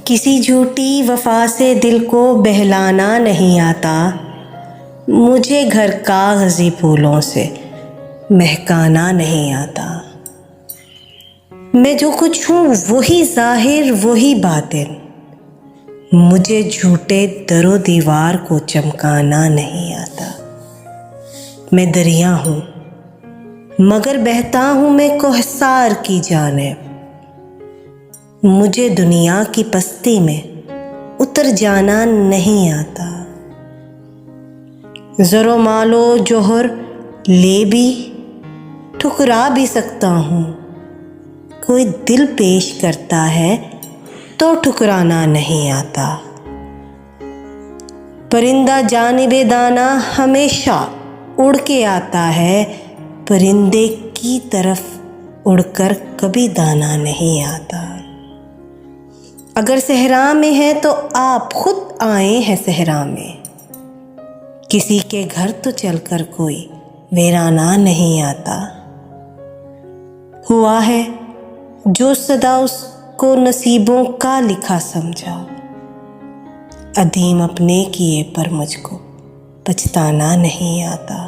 किसी झूठी वफा से दिल को बहलाना नहीं आता, मुझे घर कागज़ी फूलों से महकाना नहीं आता। मैं जो कुछ हूँ वही ज़ाहिर वही बातिन, मुझे झूठे दरो दीवार को चमकाना नहीं आता। मैं दरिया हूँ मगर बहता हूँ मैं कोहसार की जानिब, मुझे दुनिया की पस्ती में उतर जाना नहीं आता। ज़रो मालो जोहर ले भी ठुकरा भी सकता हूँ, कोई दिल पेश करता है तो ठुकराना नहीं आता। परिंदा जानिबे दाना हमेशा उड़ के आता है, परिंदे की तरफ उड़कर कभी दाना नहीं आता। अगर सहरा में है तो आप खुद आए हैं सहरा में, किसी के घर तो चलकर कोई वीराना नहीं आता। हुआ है जो सदा उसको नसीबों का लिखा समझा, अदीम अपने किए पर मुझको पछताना नहीं आता।